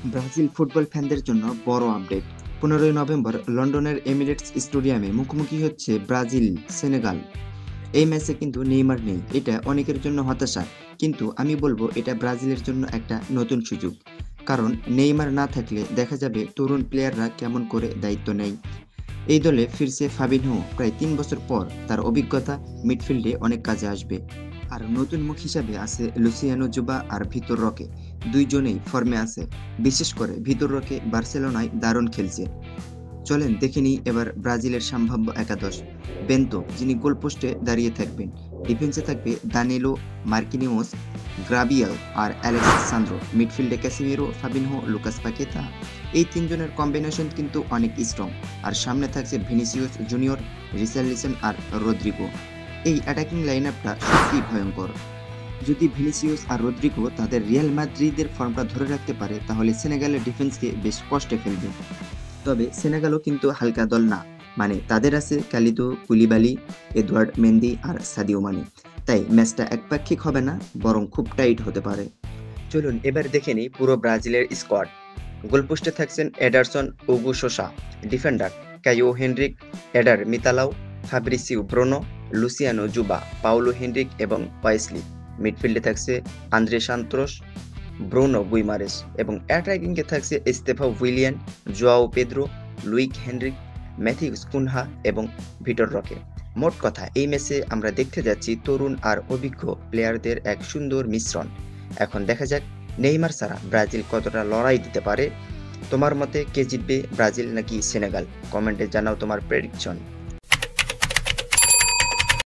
Brazil football ফ্যানদের জন্য বড় update. 15ই November লন্ডনের এমিরেটস স্টেডিয়ামে মুখোমুখি হচ্ছে ব্রাজিল সেনেগাল। এই ম্যাচে কিন্তু নেইমার নেই, এটা অনেকের জন্য হতাশা। কিন্তু আমি বলবো এটা ব্রাজিলের জন্য একটা নতুন সুযোগ। কারণ নেইমার না থাকলে দেখা যাবে তরুণ প্লেয়াররা কেমন করে দায়িত্ব নেয়। এই দলে ফিরছে ফাবিনহো, প্রায় 3 বছর পর তার অভিজ্ঞতা মিডফিল্ডে অনেক কাজে আসবে। আর নতুন মুখ হিসাবে আছে লুসিয়ানো জুবা আর ভিতর রকে। দুইজনেই ফর্মে আছে, বিশেষ করে ভিতর রকে বার্সেলোনায় দারুণ খেলছে। চলেন দেখে নিই এবার ব্রাজিলের সম্ভাব্য একাদশ। বেন্তো, যিনি গোলপোস্টে দাঁড়িয়ে থাকবেন। ডিফেন্সে থাকবে দানিলো, মার্কিনিওস, গ্রাবিয়াল আর অ্যালেক্স সান্দ্রো। মিডফিল্ডে ক্যাসিমিরো, ফাবিনহো, লুকাস পাকেতা। এই তিনজনের কম্বিনেশন কিন্তু অনেক স্ট্রং। আর সামনে থাকছে ভিনিসিয়াস জুনিয়র, রিচার্লিসন আর রদ্রিগো। এই অ্যাটাকিং লাইন আপটা সত্যিই ভয়ঙ্কর। যদি ভিনিসিয়াস আর রদ্রিগো তাদের রিয়াল মাদ্রিদের ফর্মটা ধরে রাখতে পারে তাহলে সেনেগালের ডিফেন্সকে বেশ কষ্টে ফেলবে। তবে সেনেগালও কিন্তু হালকা দল না। মানে তাদের আছে কালিদো কুলিবালি, এডওয়ার্ড মেন্দি আর সাদিও মানে। তাই ম্যাচটা একপাক্ষিক হবে না, বরং খুব টাইট হতে পারে। চলুন এবার দেখে নিই পুরো ব্রাজিলের স্কোয়াড। গোলপোস্টে থাকছেন Ederson Hugo Souza. Defender Caio Henrique, Eder মিতালাও, Fabricio Bruno, Luciano Juba, Paulo Henrique এবং ওয়েসলি। মিডফিল্ডে থাকছে আন্দ্রে সান্তোস, ব্রুনো গুইমারেস এবং অ্যাটাকিংয়ে থাকছে Estevao Willian, Joao Pedro, Luiz Henrique, Matheus Cunha এবং ভিটর রকে। মোট কথা, এই ম্যাচে আমরা দেখতে যাচ্ছি তরুণ আর অভিজ্ঞ প্লেয়ারদের এক সুন্দর মিশ্রণ। এখন দেখা যাক নেইমার ছাড়া ব্রাজিল কতটা লড়াই দিতে পারে। তোমার মতে কে জিতবে, ব্রাজিল নাকি সেনেগাল? কমেন্টে জানাও তোমার প্রেডিকশন।